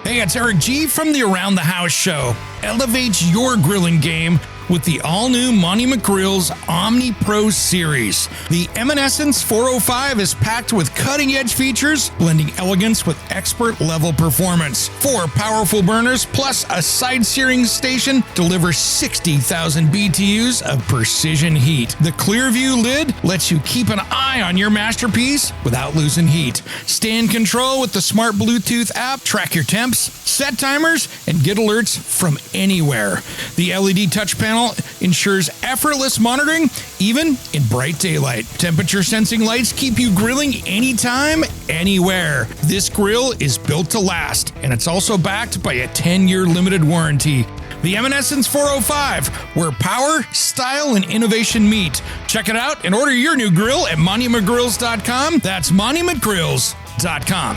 Hey, it's Eric G from the Around the House show. Elevate your grilling game with the all-new Monument Grill's Omni Pro series. The Eminence 405 is packed with cutting-edge features, blending elegance with expert-level performance. 4 powerful burners plus a side searing station deliver 60,000 BTUs of precision heat. The Clearview lid lets you keep an eye on your masterpiece without losing heat. Stay in control with the smart Bluetooth app, track your temps, set timers, and get alerts from anywhere. The LED touch panel ensures effortless monitoring, even in bright daylight. Temperature sensing lights keep you grilling anytime, anywhere. This grill is built to last, and it's also backed by a 10-year limited warranty. The Eminence 405, where power, style, and innovation meet. Check it out and order your new grill at monumentgrills.com. That's monumentgrills.com.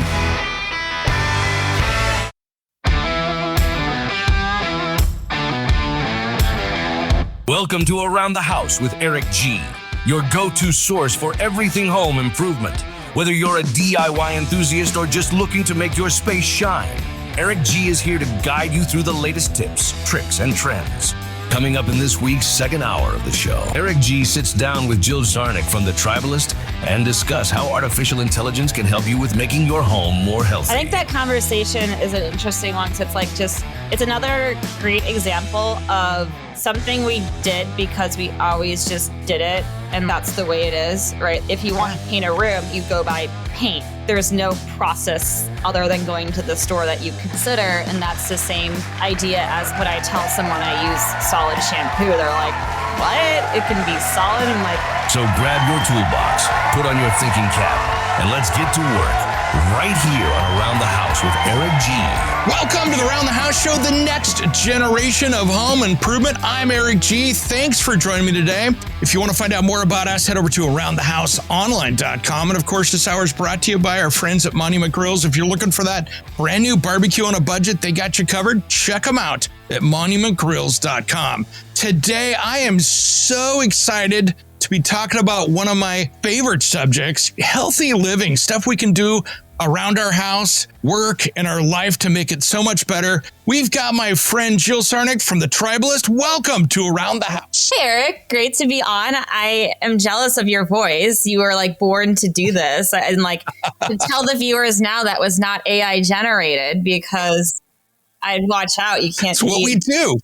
Welcome to Around the House with Eric G, your go-to source for everything home improvement. Whether you're a DIY enthusiast or just looking to make your space shine, Eric G is here to guide you through the latest tips, tricks, and trends. Coming up in this week's second hour of the show, Eric G sits down with Jill Czarnik from the Tribalist and discuss how artificial intelligence can help you with making your home more healthy. I think that conversation is an interesting one. So it's another great example of something we did because we always just did it, and that's the way it is, right? If you want to paint a room, you go buy paint. There's no process other than going to the store that you consider, and that's the same idea as when I tell someone I use solid shampoo. They're like, what? It can be solid? I'm like... So grab your toolbox, put on your thinking cap, and let's get to work. Right here on Around the House with Eric G. Welcome to the Around the House show, the next generation of home improvement. I'm Eric G. Thanks for joining me today. If you want to find out more about us, head over to aroundthehouseonline.com. And of course, this hour is brought to you by our friends at Monument Grills. If you're looking for that brand new barbecue on a budget, they got you covered. Check them out at monumentgrills.com. Today, I am so excited to be talking about one of my favorite subjects, healthy living, stuff we can do around our house, work, and our life to make it so much better. We've got my friend Jill Czarnik from the Tribalist. Welcome to Around the House. Hey, Eric. Great to be on. I am jealous of your voice. You were born to do this. And to tell the viewers now that was not AI generated, because I'd watch out. You can't. That's what we do.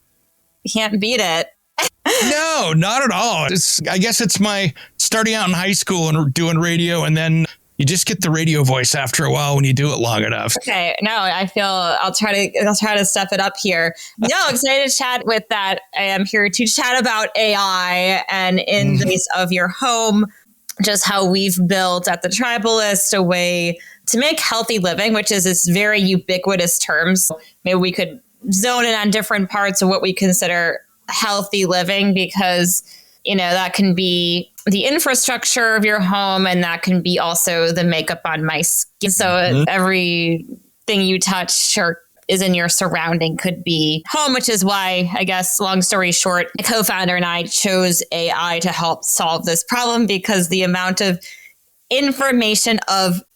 You can't beat it. No, not at all. I guess it's my starting out in high school and doing radio, and then you just get the radio voice after a while when you do it long enough. Okay. No, I feel I'll try to step it up here. No, excited to chat with that. I am here to chat about AI and in the case of your home, just how we've built at the Tribalist a way to make healthy living, which is this very ubiquitous term. So maybe we could zone in on different parts of what we consider healthy living, because that can be the infrastructure of your home, and that can be also the makeup on my skin. So everything you touch or is in your surrounding could be home, which is why, I guess, long story short, my co-founder and I chose AI to help solve this problem, because the amount of information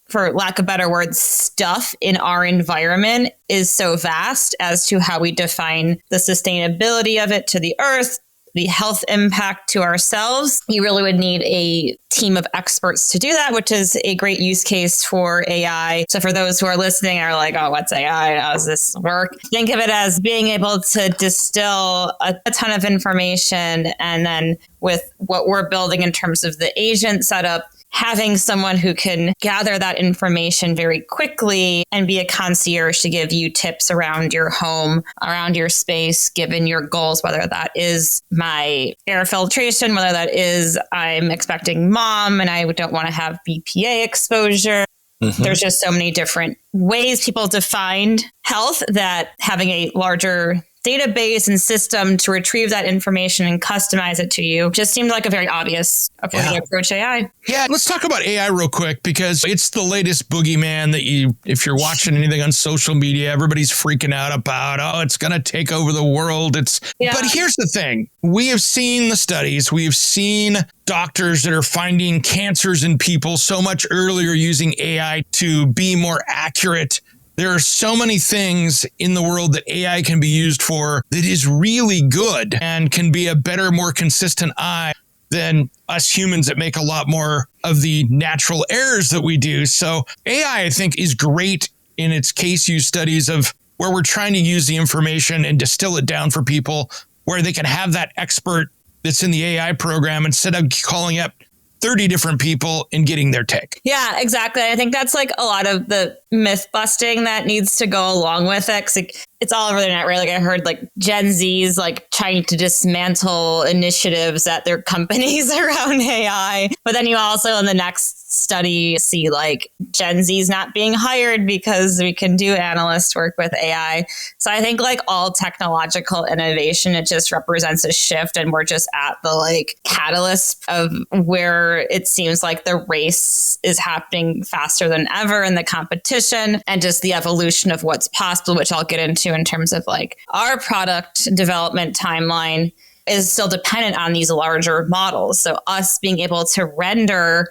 for lack of better words, stuff in our environment is so vast as to how we define the sustainability of it to the earth, the health impact to ourselves. You really would need a team of experts to do that, which is a great use case for AI. So for those who are listening are like, oh, what's AI? How does this work? Think of it as being able to distill a ton of information. And then with what we're building in terms of the agent setup, having someone who can gather that information very quickly and be a concierge to give you tips around your home, around your space, given your goals, whether that is my air filtration, whether that is I'm expecting mom and I don't want to have BPA exposure. There's just so many different ways people define health that having a larger database and system to retrieve that information and customize it to you just seemed like a very obvious way to approach AI. Yeah, let's talk about AI real quick, because it's the latest boogeyman that if you're watching anything on social media, everybody's freaking out about, oh, it's going to take over the world. But here's the thing. We have seen the studies. We have seen doctors that are finding cancers in people so much earlier using AI to be more accurate there are so many things in the world that AI can be used for that is really good and can be a better, more consistent eye than us humans that make a lot more of the natural errors that we do. So AI, I think, is great in its case use studies of where we're trying to use the information and distill it down for people where they can have that expert that's in the AI program instead of calling up 30 different people and getting their take. Yeah, exactly. I think that's like a lot of the myth busting that needs to go along with it. 'Cause it's all over the net, right? Like I heard like Gen Z's like trying to dismantle initiatives at their companies around AI. But then you also in the next study see like Gen Z's not being hired because we can do analyst work with AI. So I think like all technological innovation, it just represents a shift, and we're just at the like catalyst of where it seems like the race is happening faster than ever in the competition, and just the evolution of what's possible, which I'll get into in terms of like our product development timeline is still dependent on these larger models. So us being able to render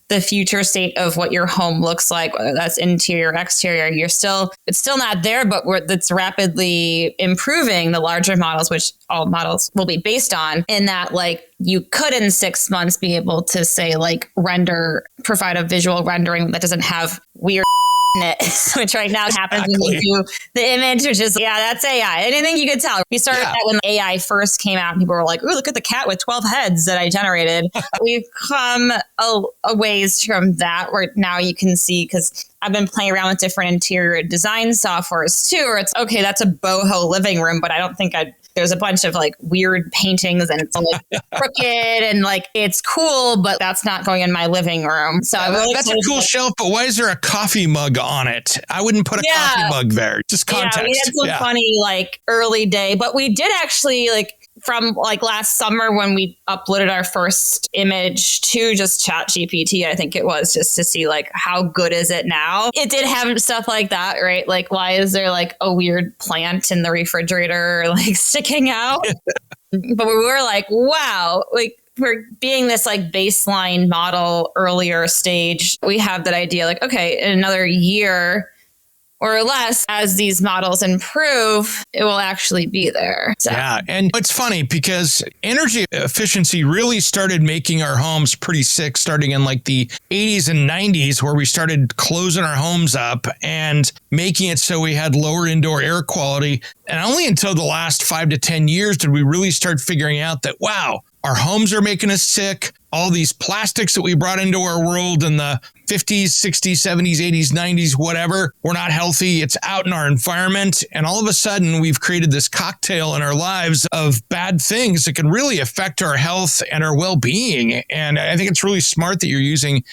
the future state of what your home looks like, whether that's interior, exterior, it's still not there, but it's rapidly improving the larger models, which all models will be based on, in that like you could in 6 months be able to say like provide a visual rendering that doesn't have weird in it, which right now happens when you do the image, which is, that's AI. Anything you could tell. We started that when AI first came out, and people were like, "Ooh, look at the cat with 12 heads that I generated." We've come a ways from that, where now you can see, because I've been playing around with different interior design softwares too, where it's, okay, that's a boho living room, but I don't think there's a bunch of like weird paintings and it's like crooked and like it's cool, but that's not going in my living room. So that's a cool shelf, but why is there a coffee mug on it? I wouldn't put a coffee mug there. Just context. Yeah, we had some funny like early day, but we did actually like from like last summer when we uploaded our first image to just ChatGPT, I think it was, just to see like how good is it now. It did have stuff like that, right? Like, why is there like a weird plant in the refrigerator like sticking out? But we were like, wow, like we're being this like baseline model earlier stage. We have that idea like, okay, in another year or less, as these models improve, it will actually be there. So. Yeah. And it's funny because energy efficiency really started making our homes pretty sick starting in like the 80s and 90s, where we started closing our homes up and making it so we had lower indoor air quality. And only until the last 5 to 10 years did we really start figuring out that, wow, our homes are making us sick. All these plastics that we brought into our world in the 50s, 60s, 70s, 80s, 90s, whatever, we're not healthy. It's out in our environment. And all of a sudden, we've created this cocktail in our lives of bad things that can really affect our health and our well-being. And I think it's really smart that you're using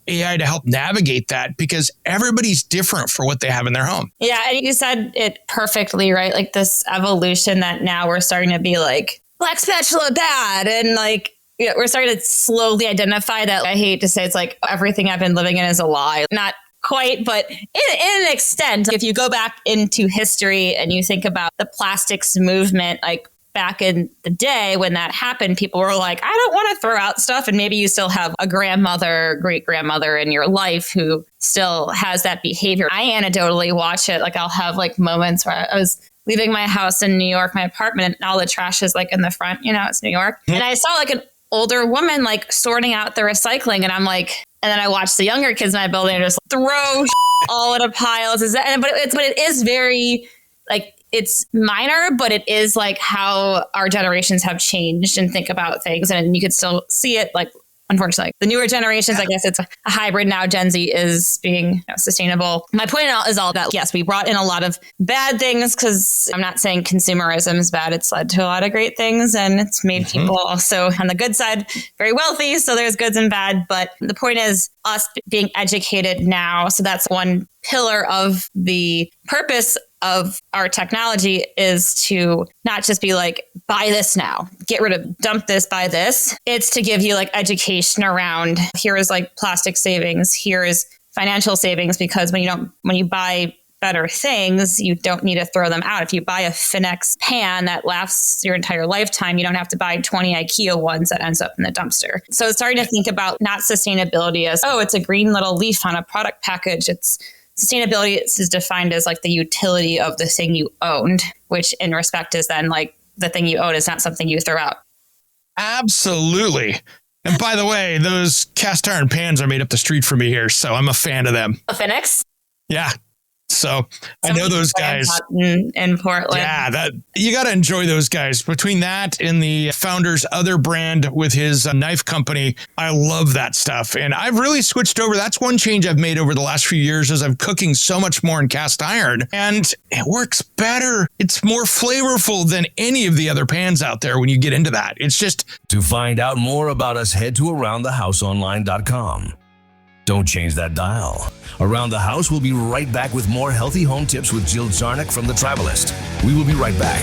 AI to help navigate that, because everybody's different for what they have in their home. Yeah. And you said it perfectly, right? Like this evolution that now we're starting to be like, black spatula bad. And like, we're starting to slowly identify that. I hate to say it's like everything I've been living in is a lie. Not quite, but in an extent, if you go back into history and you think about the plastics movement, like back in the day when that happened, people were like, I don't want to throw out stuff. And maybe you still have a grandmother, great grandmother in your life who still has that behavior. I anecdotally watch it. Like I'll have like moments where I was leaving my house in New York, my apartment, and all the trash is like in the front, it's New York. And I saw like an older woman like sorting out the recycling, and I'm like, and then I watched the younger kids in my building just throw all in a pile. But it is very like, it's minor, but it is like how our generations have changed and think about things, and you could still see it like. Unfortunately, the newer generations, I guess it's a hybrid now. Gen Z is being sustainable. My point is all that, yes, we brought in a lot of bad things, because I'm not saying consumerism is bad. It's led to a lot of great things, and it's made people also on the good side very wealthy. So there's goods and bad. But the point is us being educated now. So that's one pillar of the purpose of our technology, is to not just be like, buy this now, get rid of, dump this, buy this. It's to give you like education around, here is like plastic savings, here is financial savings, because when you buy better things, you don't need to throw them out. If you buy a Finex pan that lasts your entire lifetime, you don't have to buy 20 IKEA ones that ends up in the dumpster. So it's starting to think about not sustainability as, oh, it's a green little leaf on a product package. It's sustainability is defined as like the utility of the thing you owned, which in respect is then like the thing you own is not something you throw out. Absolutely. And by the way, those cast iron pans are made up the street for me here, so I'm a fan of them. A Phoenix? Yeah. So I know those guys in Portland. Yeah, that you got to enjoy those guys. Between that and the founder's other brand with his knife company, I love that stuff. And I've really switched over. That's one change I've made over the last few years is I'm cooking so much more in cast iron and it works better. It's more flavorful than any of the other pans out there when you get into that. It's just... To find out more about us, head to aroundthehouseonline.com. Don't change that dial. Around the House will be right back with more healthy home tips with Jill Czarnik from the Tribalist. We will be right back.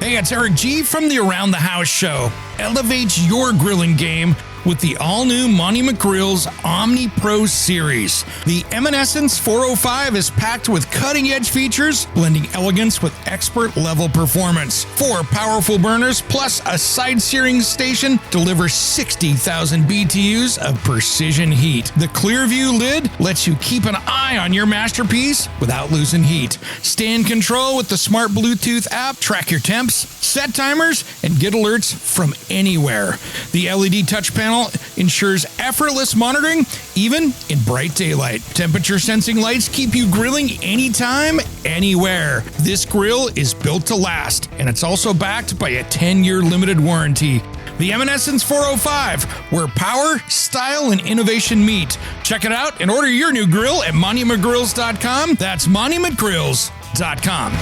Hey, it's Eric G from the Around the House show. Elevate your grilling game with the all-new Monty McGrill's Omni Pro series. The Eminescence 405 is packed with cutting-edge features, blending elegance with expert-level performance. 4 powerful burners plus a side-searing station deliver 60,000 BTUs of precision heat. The Clearview lid lets you keep an eye on your masterpiece without losing heat. Stay in control with the smart Bluetooth app, track your temps, set timers, and get alerts from anywhere. The LED touch panel ensures effortless monitoring, even in bright daylight. Temperature sensing lights keep you grilling anytime, anywhere. This grill is built to last, and it's also backed by a 10-year limited warranty. The Eminescence 405, where power, style, and innovation meet. Check it out and order your new grill at monumcgrills.com. That's monumcgrills.com.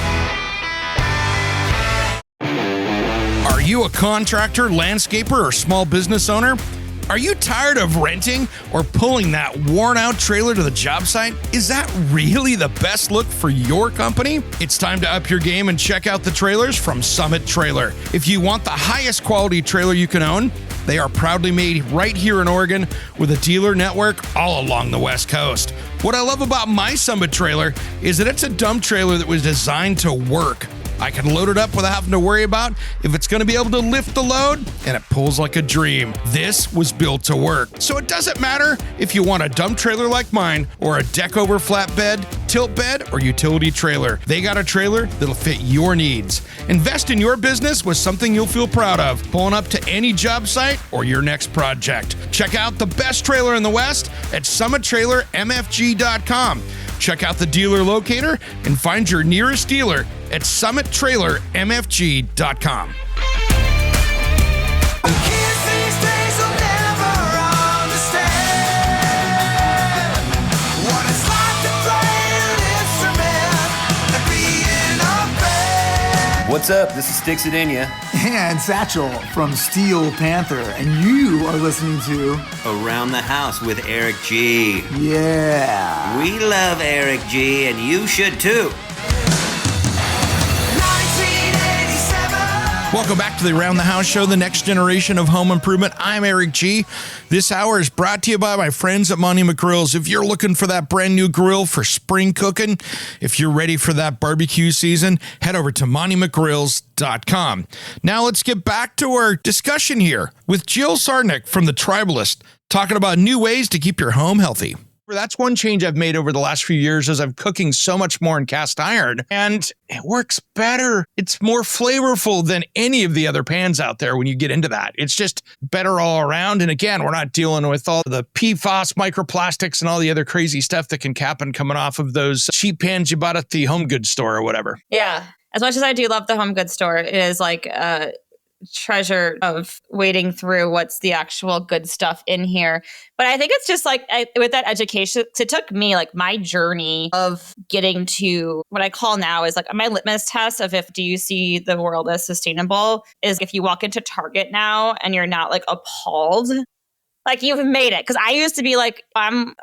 Are you a contractor, landscaper, or small business owner? Are you tired of renting or pulling that worn-out trailer to the job site? Is that really the best look for your company? It's time to up your game and check out the trailers from Summit Trailer. If you want the highest quality trailer you can own, they are proudly made right here in Oregon with a dealer network all along the West Coast. What I love about my Summit Trailer is that it's a dump trailer that was designed to work. I can load it up without having to worry about if it's going to be able to lift the load, and it pulls like a dream. This was built to work. So it doesn't matter if you want a dump trailer like mine or a deck over flatbed, tilt bed, or utility trailer. They got a trailer that'll fit your needs. Invest in your business with something you'll feel proud of, pulling up to any job site or your next project. Check out the best trailer in the West at summittrailermfg.com. Check out the dealer locator and find your nearest dealer at summittrailermfg.com. What's up? This is Sticks It In Ya. And Satchel from Steel Panther. And you are listening to Around the House with Eric G. Yeah. We love Eric G, and you should too. Welcome back to the Around the House show, the next generation of home improvement. I'm Eric G. This hour is brought to you by my friends at Monty McGrills. If you're looking for that brand new grill for spring cooking, if you're ready for that barbecue season, head over to montymcgrills.com. Now let's get back to our discussion here with Jill Czarnik from the Tribalist, talking about new ways to keep your home healthy. That's one change I've made over the last few years is I'm cooking so much more in cast iron and it works better. It's more flavorful than any of the other pans out there when you get into that. It's just better all around. And again, we're not dealing with all the PFAS, microplastics, and all the other crazy stuff that can happen coming off of those cheap pans you bought at the home goods store or whatever. Yeah. As much as I do love the home goods store, it is like treasure of wading through what's the actual good stuff in here. But I think it's just like with that education, it took me like my journey of getting to what I call now is like my litmus test of if do you see the world as sustainable is if you walk into Target now and you're not like appalled. Like you've made it. Because I used to be like,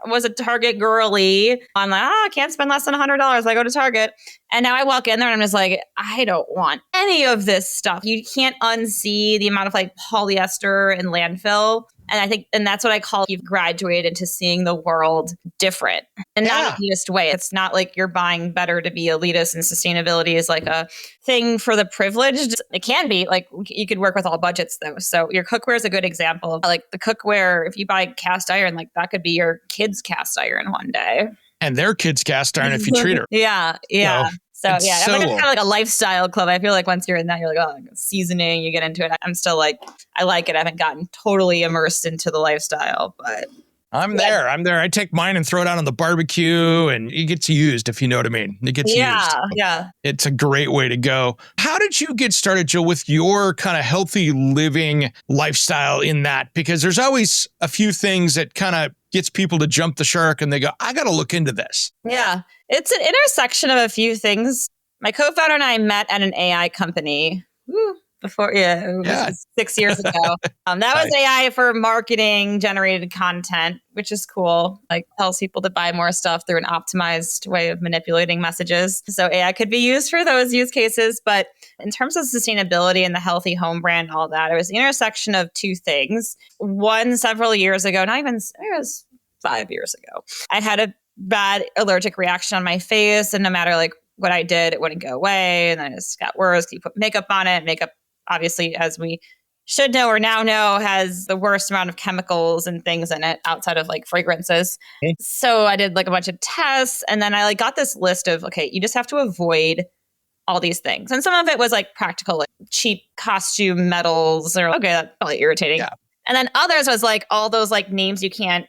was a Target girly. I'm like, I can't spend less than $100. I go to Target. And now I walk in there and I'm just like, I don't want any of this stuff. You can't unsee the amount of like polyester and landfill. And I think, and that's what I call you've graduated into seeing the world different and not an elitist way. It's not like you're buying better to be elitist, and sustainability is like a thing for the privileged. It can be like you could work with all budgets though. So your cookware is a good example. Like the cookware, if you buy cast iron, like that could be your kid's cast iron one day. And their kids cast iron if you treat her. Yeah. So it's yeah, so I mean, it's kind of like a lifestyle club. I feel like once you're in that, you're like, oh, seasoning, you get into it. I'm still like, I like it. I haven't gotten totally immersed into the lifestyle, but I'm there. I take mine and throw it out on the barbecue, and it gets used, if you know what I mean. It gets used. Yeah. It's a great way to go. How did you get started, Jill, with your kind of healthy living lifestyle in that? Because there's always a few things that kind of gets people to jump the shark and they go, I got to look into this. Yeah. It's an intersection of a few things. My co-founder and I met at an AI company before, it was 6 years ago. That was AI for marketing generated content, which is cool. Like tells people to buy more stuff through an optimized way of manipulating messages. So AI could be used for those use cases. But in terms of sustainability and the healthy home brand and all that, it was the intersection of two things. One, several years ago, it was 5 years ago, I had a bad allergic reaction on my face. And no matter like what I did, it wouldn't go away. And then it just got worse. You put makeup on it. Makeup, obviously, as we should know or now know, has the worst amount of chemicals and things in it outside of like fragrances. Okay. So I did like a bunch of tests, and then I like got this list of, okay, you just have to avoid all these things. And some of it was like practical, like cheap costume metals, or okay, that's probably irritating. Yeah. And then others was like all those like names you can't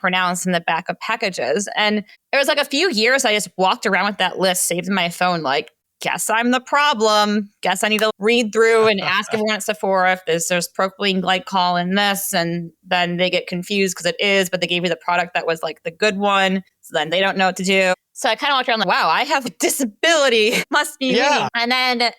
pronounce in the back of packages. And it was like a few years I just walked around with that list saved in my phone, like, guess I'm the problem. Guess I need to read through and ask everyone at Sephora if there's propylene glycol in this. And then they get confused because it is, but they gave me the product that was like the good one. So then they don't know what to do. So I kind of walked around like, wow, I have a disability. Must be me. And then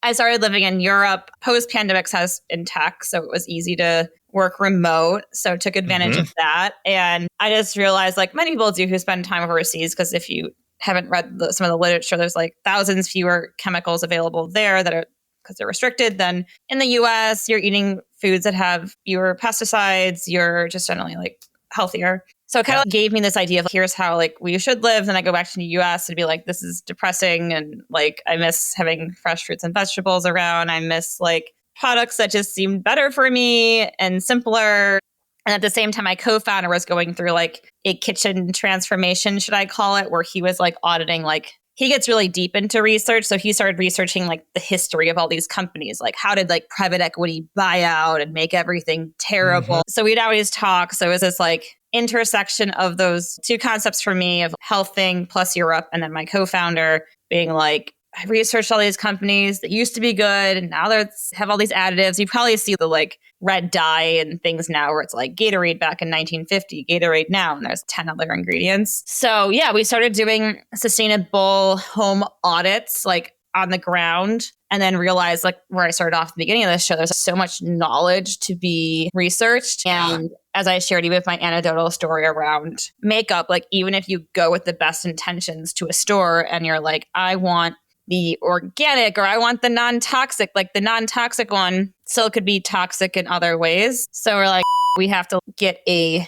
I started living in Europe. Post-pandemic, I was in tech, so it was easy to work remote. So took advantage of that. And I just realized, like many people do who spend time overseas, because if you haven't read some of the literature, there's like thousands fewer chemicals available there that are because they're restricted than in the US. You're eating foods that have fewer pesticides. You're just generally like healthier. So it kind of gave me this idea of here's how like we should live. Then I go back to the US and be like, this is depressing. And like, I miss having fresh fruits and vegetables around. I miss like products that just seemed better for me and simpler. And at the same time, my co-founder was going through like a kitchen transformation, should I call it, where he was like auditing, like he gets really deep into research. So he started researching like the history of all these companies, like how did like private equity buy out and make everything terrible. So we'd always talk. So it was this like intersection of those two concepts for me of health thing plus Europe. And then my co-founder being like, I researched all these companies that used to be good and now they have all these additives. You probably see the like red dye and things now where it's like Gatorade back in 1950, Gatorade now, and there's 10 other ingredients. So yeah, we started doing sustainable home audits like on the ground, and then realized like where I started off at the beginning of this show, there's so much knowledge to be researched. And as I shared even with my anecdotal story around makeup, like even if you go with the best intentions to a store and you're like, I want the organic or I want the non-toxic, like the non-toxic one still could be toxic in other ways. So we're like, we have to get a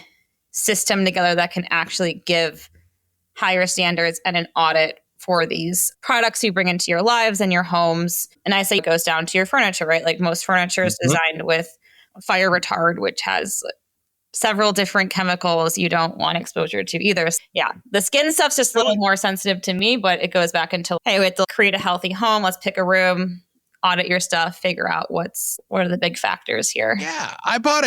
system together that can actually give higher standards and an audit for these products you bring into your lives and your homes. And I say it goes down to your furniture, right? Like most furniture is designed with fire retard, which has several different chemicals you don't want exposure to either. Yeah, the skin stuff's just a little more sensitive to me, but it goes back into, hey, we have to create a healthy home. Let's pick a room, audit your stuff, figure out what are the big factors here. Yeah, I bought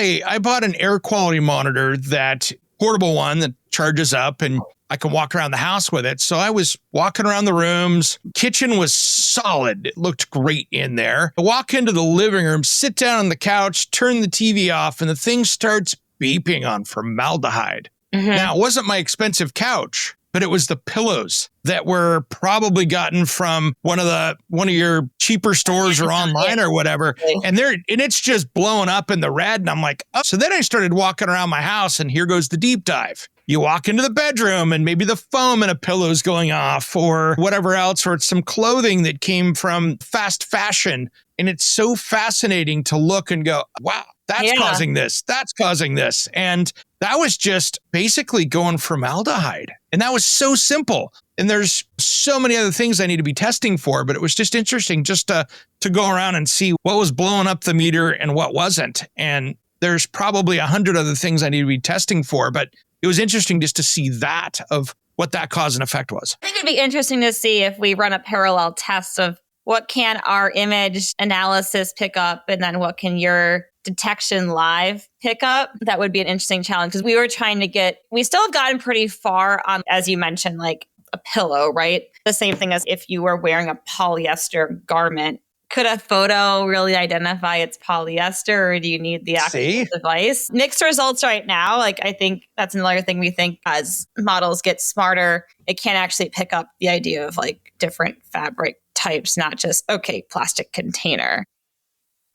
an air quality monitor, that portable one that charges up, and I can walk around the house with it. So I was walking around the rooms. Kitchen was solid. It looked great in there. I walk into the living room, sit down on the couch, turn the TV off, and the thing starts beeping on formaldehyde. Now, it wasn't my expensive couch, but it was the pillows that were probably gotten from one of your cheaper stores or online or whatever. And it's just blowing up in the red. And I'm like, oh. So then I started walking around my house, and here goes the deep dive. You walk into the bedroom and maybe the foam in a pillow is going off or whatever else, or it's some clothing that came from fast fashion And it's so fascinating to look and go, wow, that's causing this. That's causing this. And that was just basically going formaldehyde. And that was so simple. And there's so many other things I need to be testing for, but it was just interesting just to go around and see what was blowing up the meter and what wasn't. And there's probably 100 other things I need to be testing for, but it was interesting just to see that of what that cause and effect was. I think it'd be interesting to see if we run a parallel test of what can our image analysis pick up, and then what can your detection live pick up. That would be an interesting challenge, because we still have gotten pretty far on, as you mentioned, like a pillow, right? The same thing as if you were wearing a polyester garment. Could a photo really identify it's polyester, or do you need the actual device? Mixed results right now. Like, I think that's another thing we think as models get smarter, it can actually pick up the idea of like different fabric types, not just, okay, plastic container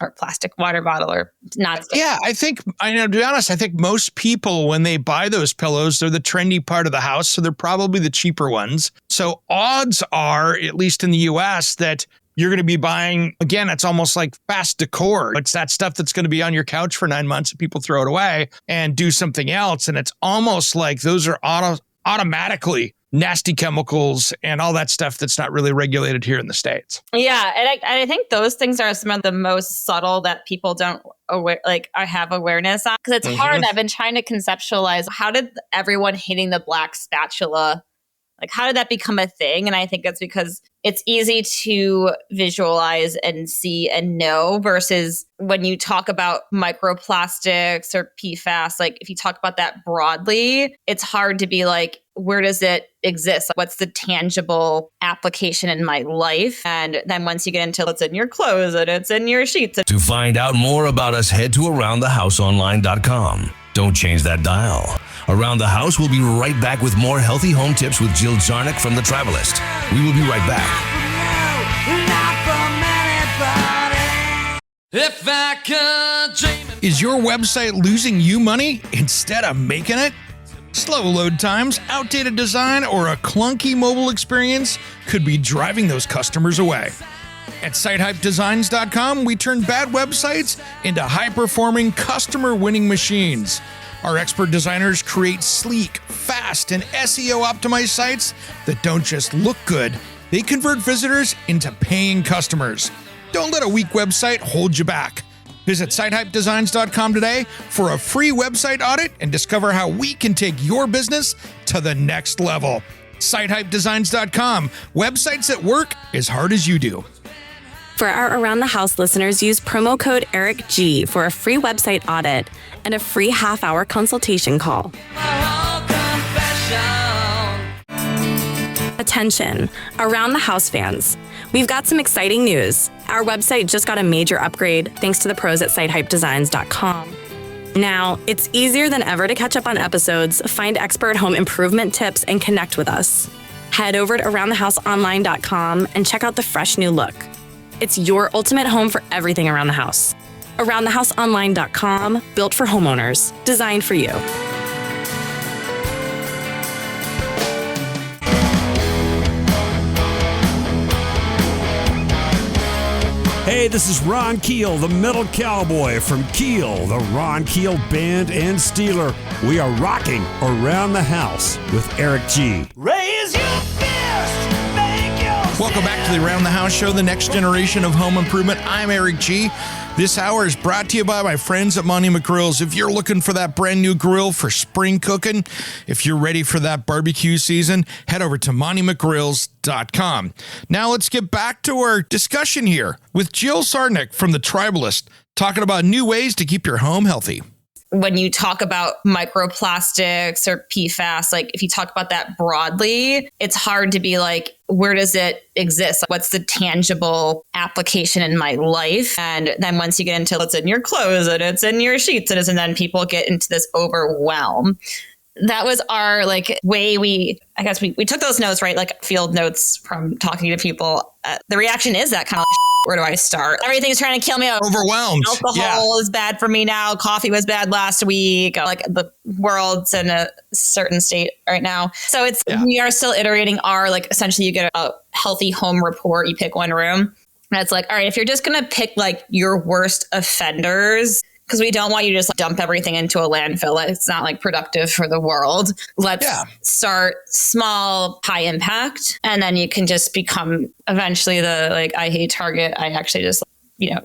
or plastic water bottle or not. Yeah, to be honest, I think most people, when they buy those pillows, they're the trendy part of the house. So they're probably the cheaper ones. So odds are, at least in the US, that you're going to be buying, again, it's almost like fast decor. It's that stuff that's going to be on your couch for 9 months and people throw it away and do something else. And it's almost like those are automatically nasty chemicals and all that stuff that's not really regulated here in the States. Yeah. And I think those things are some of the most subtle that people don't have awareness on. Because it's hard. I've been trying to conceptualize, how did everyone hitting the black spatula, like, how did that become a thing? And I think it's because it's easy to visualize and see and know, versus when you talk about microplastics or PFAS, like if you talk about that broadly, it's hard to be like, where does it exist? What's the tangible application in my life? And then once you get into it's in your clothes and it's in your sheets. To find out more about us, head to aroundthehouseonline.com. Don't change that dial. Around the House, we'll be right back with more healthy home tips with Jill Czarnik from the Tribalist. We will be right back. Is your website losing you money instead of making it? Slow load times, outdated design, or a clunky mobile experience could be driving those customers away. At sitehypedesigns.com, we turn bad websites into high-performing, customer-winning machines. Our expert designers create sleek, fast, and SEO-optimized sites that don't just look good, they convert visitors into paying customers. Don't let a weak website hold you back. Visit sitehypedesigns.com today for a free website audit and discover how we can take your business to the next level. Sitehypedesigns.com, websites that work as hard as you do. For our Around the House listeners, use promo code ERICG for a free website audit and a free half-hour consultation call. Attention, Around the House fans. We've got some exciting news. Our website just got a major upgrade thanks to the pros at sitehypedesigns.com. Now, it's easier than ever to catch up on episodes, find expert home improvement tips, and connect with us. Head over to aroundthehouseonline.com and check out the fresh new look. It's your ultimate home for everything around the house. Aroundthehouseonline.com, built for homeowners, designed for you. Hey, this is Ron Keel, the Metal Cowboy from Keel, the Ron Keel Band and Steeler. We are rocking Around the House with Eric G. Raise your fist, make your Welcome back to the Around the House show, the next generation of home improvement. I'm Eric G. This hour is brought to you by my friends at Monty McGrills. If you're looking for that brand new grill for spring cooking, if you're ready for that barbecue season, head over to montymcgrills.com. Now let's get back to our discussion here with Jill Czarnik from the Tribalist, talking about new ways to keep your home healthy. When you talk about microplastics or PFAS, like if you talk about that broadly, it's hard to be like, where does it exist? What's the tangible application in my life? And then once you get into it's in your clothes and it's in your sheets, and then people get into this overwhelm. That was our way we took those notes, right? Like field notes from talking to people. The reaction is that kind of where do I start? Everything's trying to kill me. Overwhelmed. Alcohol is bad for me now. Coffee was bad last week. Like the world's in a certain state right now. So we are still iterating our, essentially you get a healthy home report. You pick one room. And it's like, all right, if you're just going to pick like your worst offenders, because we don't want you to just dump everything into a landfill. It's not like productive for the world. Let's start small, high impact. And then you can just become eventually the like, I hate Target. I actually just,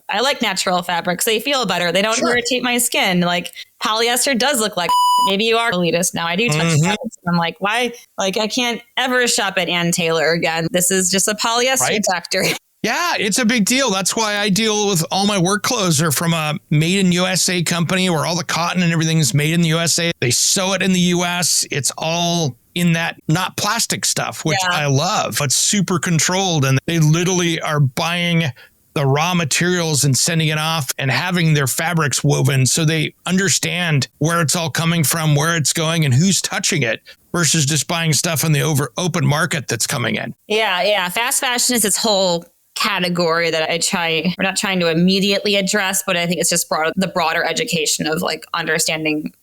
I like natural fabrics. They feel better. They don't irritate my skin. Like polyester does look like maybe you are elitist now. I do touch fabrics. I'm like, why? Like I can't ever shop at Ann Taylor again. This is just a polyester factory. Yeah, it's a big deal. That's why I deal with all my work clothes are from a made in USA company where all the cotton and everything is made in the USA. They sew it in the US. It's all in that not plastic stuff, which I love. It's super controlled. And they literally are buying the raw materials and sending it off and having their fabrics woven so they understand where it's all coming from, where it's going, and who's touching it versus just buying stuff in the open market that's coming in. Yeah. Fast fashion is its whole category that we're not trying to immediately address, but I think it's just the broader education of like understanding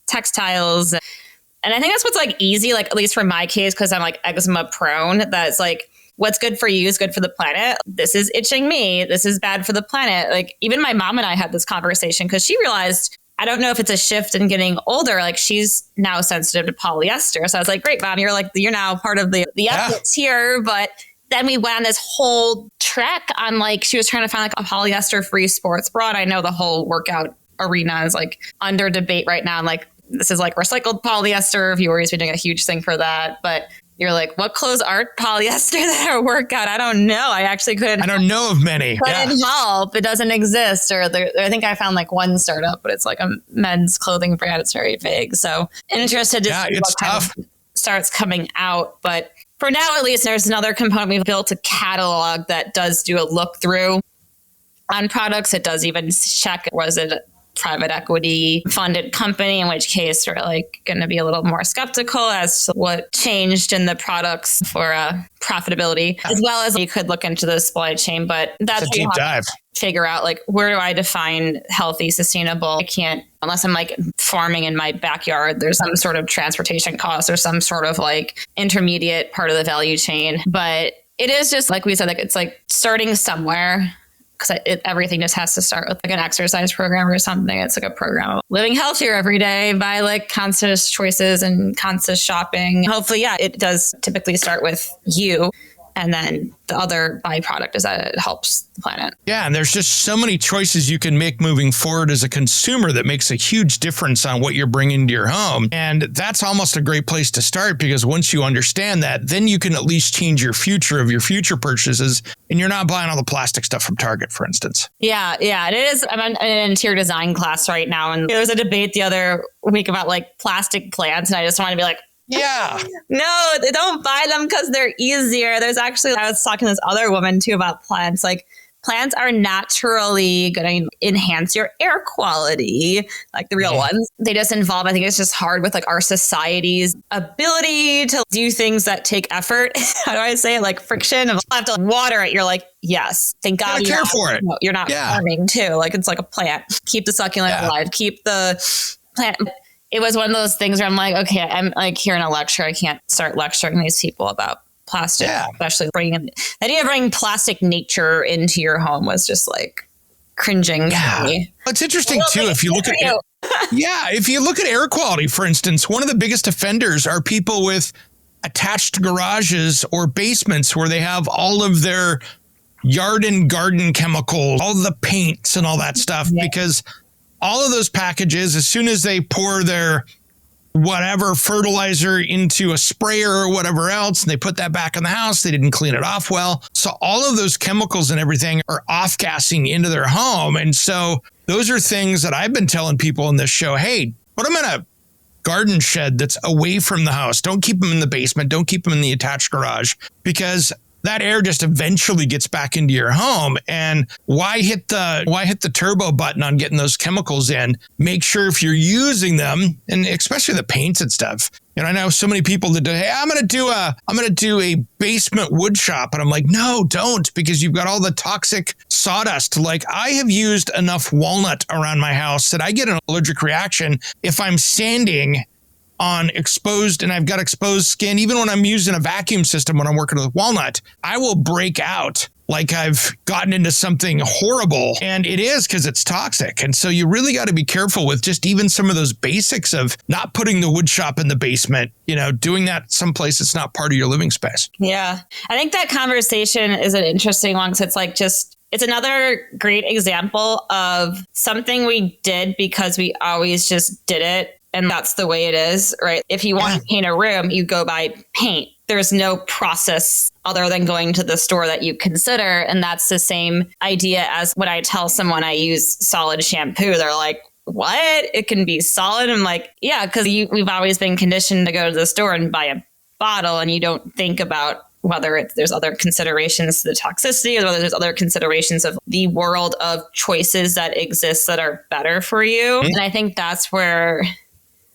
textiles. And I think that's what's like easy, like at least for my case, because I'm like eczema prone, that's like, what's good for you is good for the planet. This is itching me. This is bad for the planet. Like even my mom and I had this conversation because she realized, I don't know if it's a shift in getting older. Like she's now sensitive to polyester. So I was like, great, Mom, you're now part of the efforts here. But then we went on this whole trek on like, she was trying to find like a polyester free sports bra. And I know the whole workout arena is like under debate right now. Like this is like recycled polyester. Viewers been doing a huge thing for that. But you're like, what clothes aren't polyester that are workout? I don't know. I don't know of many. Couldn't help. It doesn't exist. Or I think I found like one startup, but it's like a men's clothing brand. It's very vague. So interested to see what kind of starts coming out. But for now, at least, there's another component. We've built a catalog that does do a look through on products. It does even check, was it a private equity funded company, in which case we're like going to be a little more skeptical as to what changed in the products for profitability, as well as you could look into the supply chain. But that's a deep dive. Figure out like, where do I define healthy, sustainable? I can't, unless I'm like farming in my backyard, there's some sort of transportation cost or some sort of like intermediate part of the value chain. But it is just like we said, like it's like starting somewhere. Because everything just has to start with like an exercise program or something. It's like a program of living healthier every day by like conscious choices and conscious shopping. Hopefully, it does typically start with you. And then the other byproduct is that it helps the planet. Yeah, and there's just so many choices you can make moving forward as a consumer that makes a huge difference on what you're bringing to your home. And that's almost a great place to start, because once you understand that, then you can at least change your future purchases, and you're not buying all the plastic stuff from Target, for instance. Yeah, it is. I'm in an interior design class right now, and there was a debate the other week about like plastic plants, and I just want to be like, yeah. No, they don't buy them because they're easier. There's actually, I was talking to this other woman too about plants. Like plants are naturally going to enhance your air quality, like the real ones. They just involve, I think it's just hard with like our society's ability to do things that take effort. How do I say it? Like friction. If I have to water it, you're like, yes, thank God. You care for it. No, you're not farming too. Like it's like a plant. Keep the succulent alive. Keep the plant. It was one of those things where I'm like, okay, I'm like hearing a lecture. I can't start lecturing these people about plastic, especially the idea of bringing plastic nature into your home was just like cringing. Yeah. It's interesting too. If you look at if you look at air quality, for instance, one of the biggest offenders are people with attached garages or basements where they have all of their yard and garden chemicals, all the paints and all that stuff, because all of those packages, as soon as they pour their whatever fertilizer into a sprayer or whatever else, and they put that back in the house, they didn't clean it off well. So all of those chemicals and everything are off-gassing into their home. And so those are things that I've been telling people in this show, hey, put them in a garden shed that's away from the house. Don't keep them in the basement. Don't keep them in the attached garage, because that air just eventually gets back into your home. And why hit the turbo button on getting those chemicals in? Make sure if you're using them, and especially the paints and stuff. And I know so many people that do, hey, I'm going to do a basement wood shop. And I'm like, no, don't, because you've got all the toxic sawdust. Like I have used enough walnut around my house that I get an allergic reaction if I'm sanding on exposed, and I've got exposed skin. Even when I'm using a vacuum system, when I'm working with walnut, I will break out like I've gotten into something horrible. And it is, because it's toxic. And so you really got to be careful with just even some of those basics of not putting the wood shop in the basement, doing that someplace that's not part of your living space. Yeah. I think that conversation is an interesting one, because it's another great example of something we did because we always just did it. And that's the way it is, right? If you want to paint a room, you go buy paint. There's no process other than going to the store that you consider. And that's the same idea as when I tell someone I use solid shampoo. They're like, what? It can be solid? I'm like, yeah, because we've always been conditioned to go to the store and buy a bottle, and you don't think about whether there's other considerations to the toxicity, or whether there's other considerations of the world of choices that exist that are better for you. And I think that's where...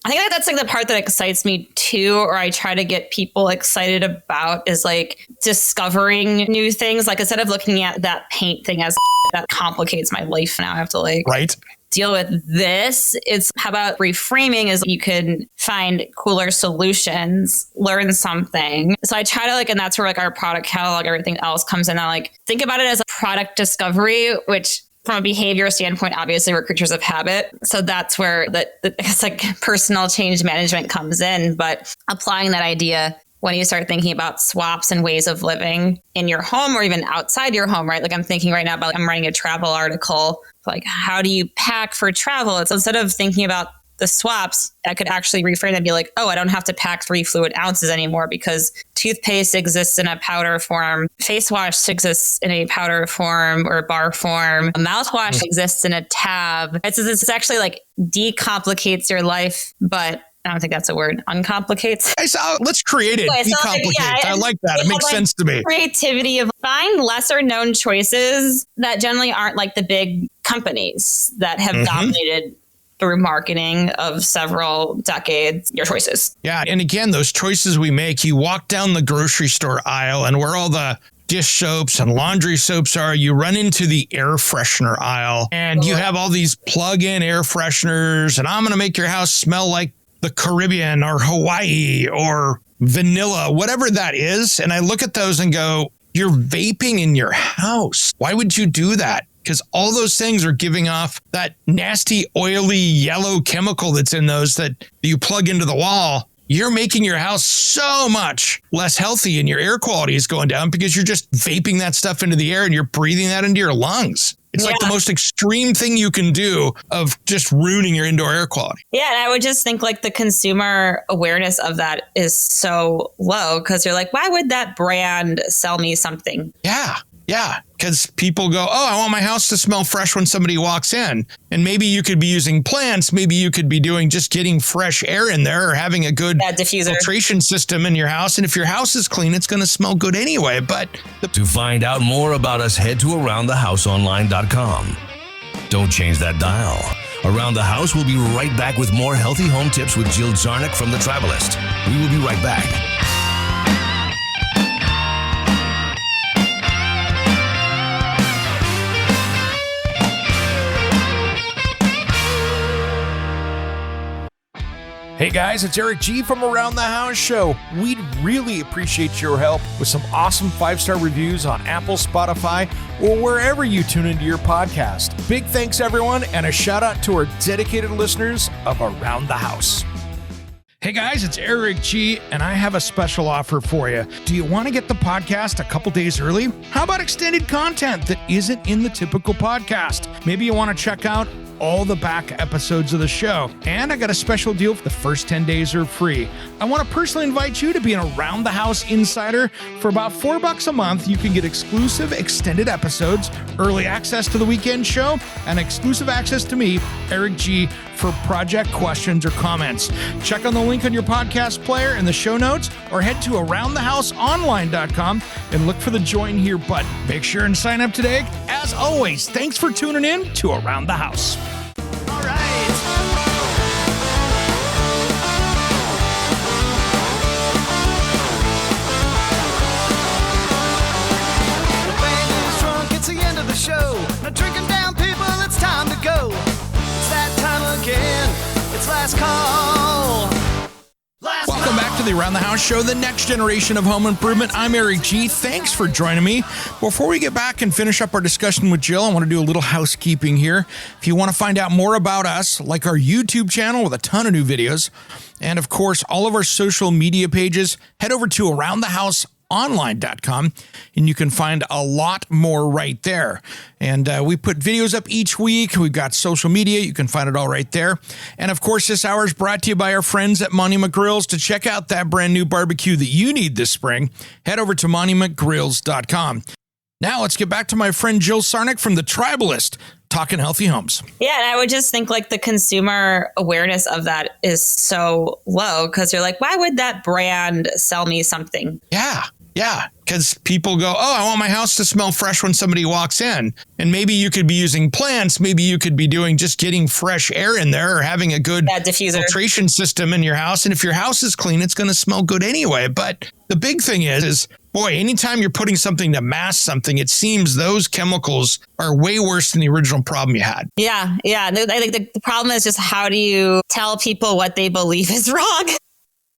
I think that's like the part that excites me too, or I try to get people excited about, is like discovering new things. Like, instead of looking at that paint thing as that complicates my life, now I have to deal with this. It's how about reframing is you can find cooler solutions, learn something. So I try to and that's where our product catalog, everything else comes in. I think about it as a product discovery, which from a behavior standpoint, obviously we're creatures of habit. So that's where it's personal change management comes in. But applying that idea when you start thinking about swaps and ways of living in your home or even outside your home, right? I'm thinking right now about, I'm writing a travel article, how do you pack for travel? It's instead of thinking about the swaps, I could actually reframe and be like, oh, I don't have to pack 3 fluid ounces anymore, because toothpaste exists in a powder form. Face wash exists in a powder form or bar form. A mouthwash exists in a tab. It's actually decomplicates your life, but I don't think that's a word. Uncomplicates. Let's create it. Decomplicates. I like that. It makes sense to me. Creativity of find lesser known choices that generally aren't the big companies that have dominated through marketing of several decades, your choices. Yeah. And again, those choices we make, you walk down the grocery store aisle, and where all the dish soaps and laundry soaps are, you run into the air freshener aisle, and you have all these plug-in air fresheners, and I'm going to make your house smell like the Caribbean or Hawaii or vanilla, whatever that is. And I look at those and go, you're vaping in your house. Why would you do that? Because all those things are giving off that nasty, oily, yellow chemical that's in those that you plug into the wall. You're making your house so much less healthy, and your air quality is going down because you're just vaping that stuff into the air and you're breathing that into your lungs. It's the most extreme thing you can do of just ruining your indoor air quality. Yeah, and I would just think the consumer awareness of that is so low, because you're like, why would that brand sell me something? Yeah, because people go, oh, I want my house to smell fresh when somebody walks in. And maybe you could be using plants. Maybe you could be doing just getting fresh air in there, or having a good diffuser filtration system in your house. And if your house is clean, it's going to smell good anyway. But to find out more about us, head to aroundthehouseonline.com. Don't change that dial. Around the House will be right back with more healthy home tips with Jill Czarnik from the Tribalist. We will be right back. Hey guys, it's Eric G from Around the House Show. We'd really appreciate your help with some awesome 5-star reviews on Apple, Spotify, or wherever you tune into your podcast. Big thanks, everyone, and a shout out to our dedicated listeners of Around the House. Hey guys, it's Eric G, and I have a special offer for you. Do you want to get the podcast a couple days early? How about extended content that isn't in the typical podcast? Maybe you want to check out all the back episodes of the show. And I got a special deal for the first 10 days are free. I want to personally invite you to be an Around the House insider. For about $4 a month, you can get exclusive extended episodes, early access to the weekend show, and exclusive access to me, Eric G, for project questions or comments. Check on the link on your podcast player in the show notes, or head to aroundthehouseonline.com and look for the join here button. Make sure and sign up today. As always, thanks for tuning in to Around the House. All right. The band is drunk, it's the end of the show. Now drinking down, people, it's time to go. It's that time again, it's last call. Welcome back to the the Around the House Show, the next generation of home improvement. I'm Eric G. Thanks for joining me. Before we get back and finish up our discussion with Jill, I want to do a little housekeeping here. If you want to find out more about us, like our YouTube channel with a ton of new videos, and of course, all of our social media pages, head over to aroundthehouseonline.com, and you can find a lot more right there. And we put videos up each week. We've got social media. You can find it all right there. And of course, this hour is brought to you by our friends at Monument Grills. To check out that brand new barbecue that you need this spring, head over to monumentgrills.com. Now let's get back to my friend Jill Czarnik from the Tribalist, talking healthy homes. Yeah, and I would just think like the consumer awareness of that is so low because you're like, why would that brand sell me something? Yeah, because people go, oh, I want my house to smell fresh when somebody walks in. And maybe you could be using plants. Maybe you could be doing just getting fresh air in there or having a good filtration system in your house. And if your house is clean, it's going to smell good anyway. But the big thing is, boy, anytime you're putting something to mask something, it seems those chemicals are way worse than the original problem you had. Yeah. I think the problem is just how do you tell people what they believe is wrong?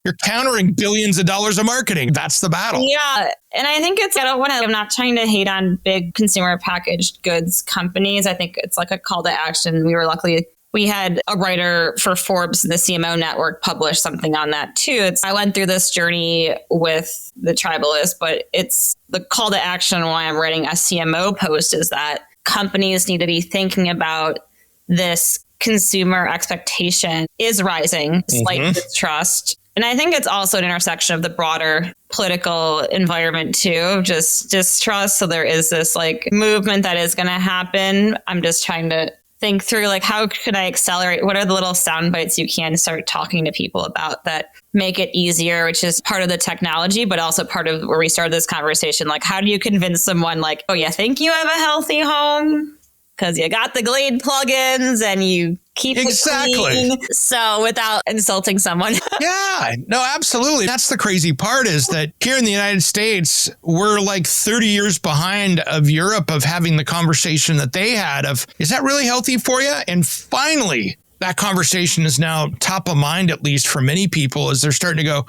You're countering billions of dollars of marketing. That's the battle. Yeah. And I think I'm not trying to hate on big consumer packaged goods companies. I think it's like a call to action. We had a writer for Forbes and the CMO network publish something on that too. I went through this journey with the Tribalist, but it's the call to action why I'm writing a CMO post is that companies need to be thinking about this consumer expectation is rising, slight distrust. And I think it's also an intersection of the broader political environment too, just distrust. So there is this like movement that is going to happen. I'm just trying to think through like, how could I accelerate? What are the little sound bites you can start talking to people about that make it easier, which is part of the technology, but also part of where we started this conversation. Like, how do you convince someone like, oh, you think you have a healthy home? Because you got the Glade plugins and you keep it clean. So without insulting someone. Yeah, no, absolutely. That's the crazy part is that here in the United States, we're like 30 years behind of Europe of having the conversation that they had of, is that really healthy for you? And finally, that conversation is now top of mind, at least for many people, as they're starting to go,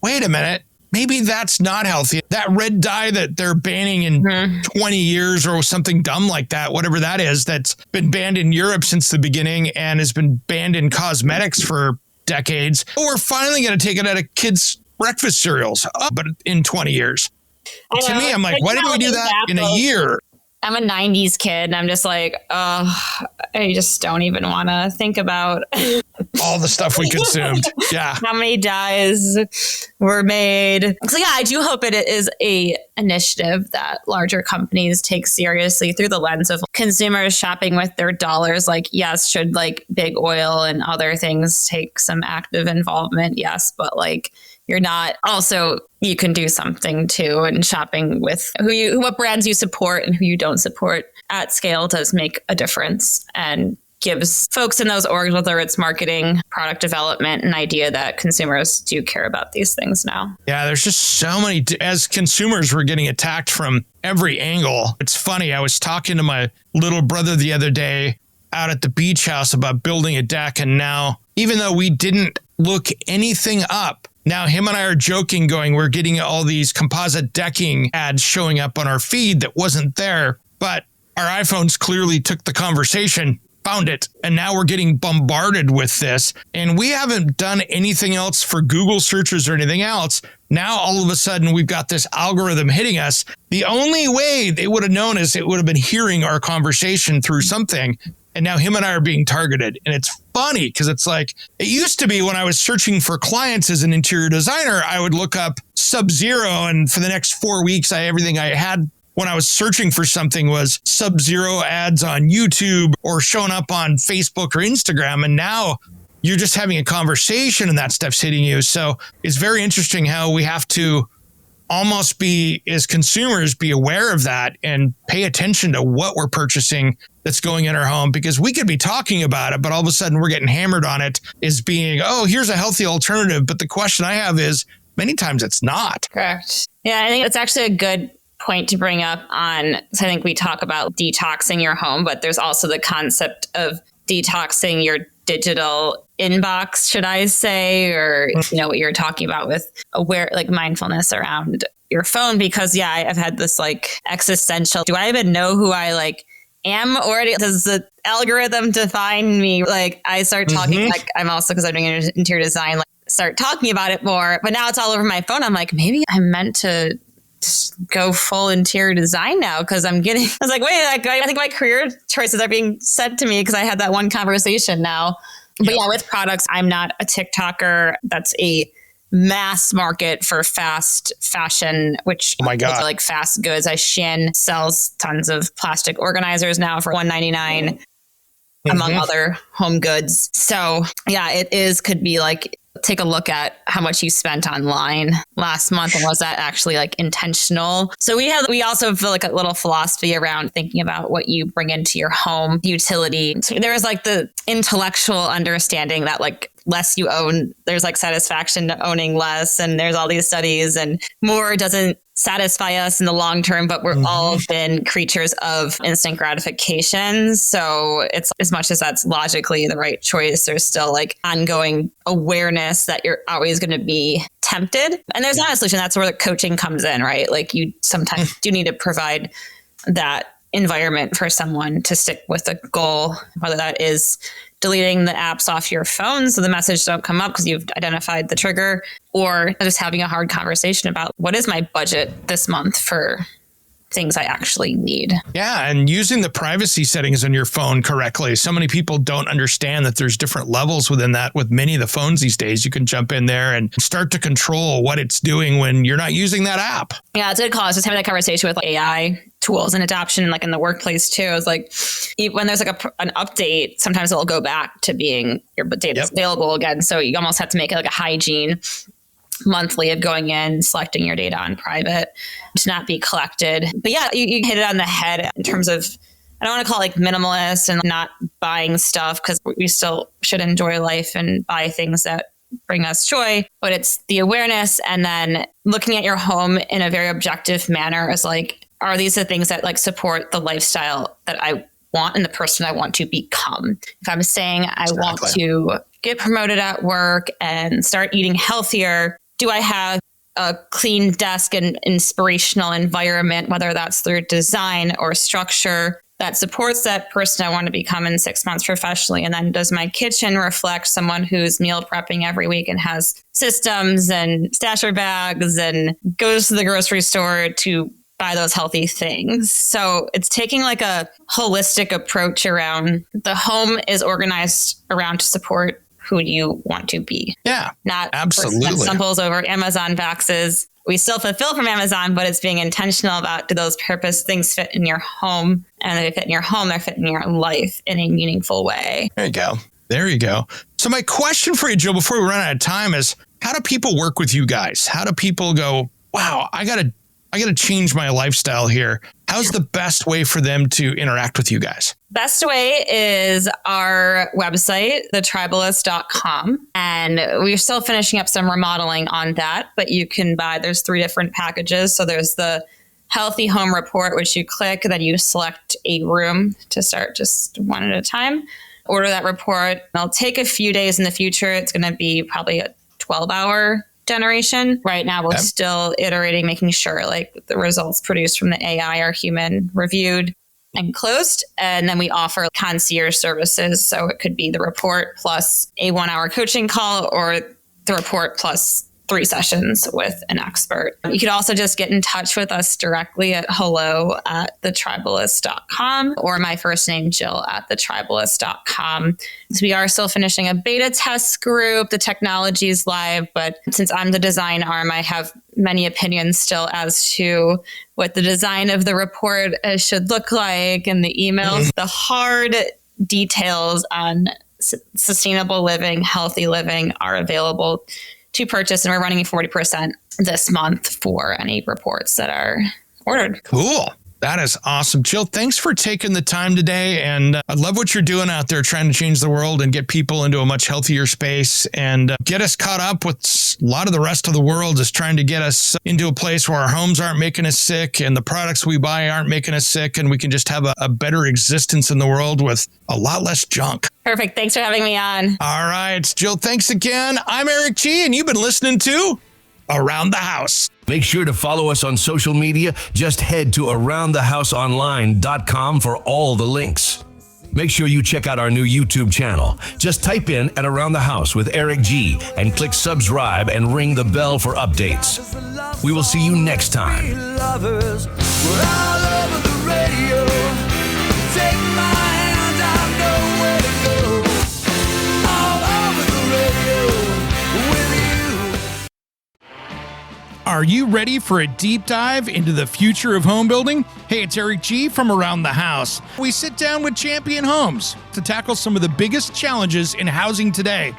wait a minute. Maybe that's not healthy. That red dye that they're banning in 20 years or something dumb like that, whatever that is, that's been banned in Europe since the beginning and has been banned in cosmetics for decades. We're finally going to take it out of kids' breakfast cereals, but in 20 years. To me, I'm like, why didn't we do that in a year? I'm a 90s kid and I'm just like, oh, I just don't even want to think about all the stuff we consumed. Yeah. How many dyes were made. So yeah, I do hope it is a initiative that larger companies take seriously through the lens of consumers shopping with their dollars. Like, yes, should like big oil and other things take some active involvement? Yes. But like, you're not also, you can do something too. And shopping with what brands you support and who you don't support at scale does make a difference and gives folks in those orgs, whether it's marketing, product development, an idea that consumers do care about these things now. Yeah, there's just so many, as consumers, we're getting attacked from every angle. It's funny. I was talking to my little brother the other day out at the beach house about building a deck. And now, even though we didn't look anything up, now him and I are joking going, we're getting all these composite decking ads showing up on our feed that wasn't there, but our iPhones clearly took the conversation, found it, and now we're getting bombarded with this. And we haven't done anything else for Google searches or anything else. Now, all of a sudden, we've got this algorithm hitting us. The only way they would have known is it would have been hearing our conversation through something. And now him and I are being targeted. And it's funny because it's like, it used to be when I was searching for clients as an interior designer, I would look up Sub-Zero. And for the next 4 weeks, everything I had when I was searching for something was Sub-Zero ads on YouTube or showing up on Facebook or Instagram. And now you're just having a conversation and that stuff's hitting you. So it's very interesting how we have to almost be, as consumers, be aware of that and pay attention to what we're purchasing that's going in our home, because we could be talking about it, but all of a sudden we're getting hammered on it as being, oh, here's a healthy alternative. But the question I have is, many times it's not. Correct. Yeah, I think it's actually a good point to bring up on, so I think we talk about detoxing your home, but there's also the concept of detoxing your digital inbox, should I say, or what you're talking about with mindfulness around your phone, because I've had this like existential, do I even know who I am, or does the algorithm define me? Like I start talking, like I'm also, because I'm doing interior design, start talking about it more, but now it's all over my phone. I'm like, maybe I'm meant to just go full interior design now, because I was like, wait, I think my career choices are being said to me because I had that one conversation now. But with products, I'm not a TikToker. That's a mass market for fast fashion, which like fast goods. Shein sells tons of plastic organizers now for $1.99, among other home goods. So could be like, take a look at how much you spent online last month, and was that actually intentional? So we also feel like a little philosophy around thinking about what you bring into your home utility. So there is the intellectual understanding that less you own, there's satisfaction to owning less, and there's all these studies, and more doesn't satisfy us in the long term, but we're all been creatures of instant gratification. So it's, as much as that's logically the right choice, there's still ongoing awareness that you're always going to be tempted. And there's not a solution. That's where the coaching comes in, right? You sometimes do need to provide that environment for someone to stick with a goal, whether that is deleting the apps off your phone so the message don't come up because you've identified the trigger, or just having a hard conversation about what is my budget this month for things I actually need. Yeah, and using the privacy settings on your phone correctly. So many people don't understand that there's different levels within that. With many of the phones these days, you can jump in there and start to control what it's doing when you're not using that app. Yeah, it's a good call. I was just having that conversation with AI tools and adoption, in the workplace too. It's when there's an update, sometimes it'll go back to being your data's available again. So you almost have to make it a hygiene monthly of going in, selecting your data on private to not be collected. But you hit it on the head in terms of, I don't want to call it minimalist and not buying stuff, because we still should enjoy life and buy things that bring us joy. But it's the awareness, and then looking at your home in a very objective manner is are these the things that support the lifestyle that I want and the person I want to become? If I'm saying I want to get promoted at work and start eating healthier, do I have a clean desk and inspirational environment, whether that's through design or structure, that supports that person I want to become in 6 months professionally? And then does my kitchen reflect someone who's meal prepping every week and has systems and stasher bags and goes to the grocery store to buy those healthy things? So it's taking a holistic approach around the home is organized around to support who you want to be. Yeah, not absolutely. Stumbles over Amazon boxes. We still fulfill from Amazon, but it's being intentional about, do those purpose things fit in your home? And if they fit in your home, they fit in your life in a meaningful way. There you go. So my question for you, Jill, before we run out of time is, how do people work with you guys? How do people go, wow, I got to change my lifestyle here? How's the best way for them to interact with you guys? Best way is our website, thetribalist.com. And we're still finishing up some remodeling on that, but you can buy, there's 3 different packages. So there's the Healthy Home Report, which you click, and then you select a room to start just one at a time. Order that report. It'll take a few days in the future. It's going to be probably a 12-hour generation. Right now, we're still iterating, making sure the results produced from the AI are human reviewed and closed. And then we offer concierge services. So it could be the report plus a 1-hour coaching call, or the report plus 3 sessions with an expert. You could also just get in touch with us directly at hello@thetribalist.com, or my first name, Jill, at thetribalist.com. So we are still finishing a beta test group. The technology is live, but since I'm the design arm, I have many opinions still as to what the design of the report should look like, and the emails, the hard details on sustainable living, healthy living are available to purchase, and we're running 40% this month for any reports that are ordered. Cool. That is awesome. Jill, thanks for taking the time today. And I love what you're doing out there, trying to change the world and get people into a much healthier space and get us caught up with a lot of the rest of the world is trying to get us into a place where our homes aren't making us sick and the products we buy aren't making us sick. And we can just have a better existence in the world with a lot less junk. Perfect. Thanks for having me on. All right, Jill, thanks again. I'm Eric G, and you've been listening to Around the House. Make sure to follow us on social media. Just head to aroundthehouseonline.com for all the links. Make sure you check out our new YouTube channel. Just type in at Around the House with Eric G and click subscribe and ring the bell for updates. We will see you next time. Lovers, we're all over the radio. Take my hand, I know where to go. All over the radio with you. Are you ready for a deep dive into the future of home building? Hey, it's Eric G from Around the House. We sit down with Champion Homes to tackle some of the biggest challenges in housing today.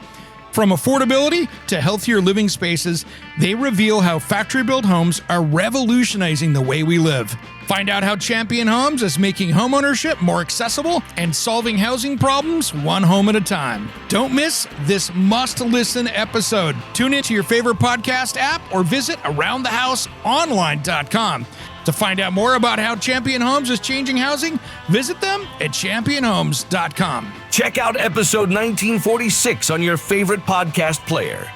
From affordability to healthier living spaces, they reveal how factory-built homes are revolutionizing the way we live. Find out how Champion Homes is making homeownership more accessible and solving housing problems one home at a time. Don't miss this must-listen episode. Tune into your favorite podcast app or visit aroundthehouseonline.com. To find out more about how Champion Homes is changing housing, visit them at championhomes.com. Check out episode 1946 on your favorite podcast player.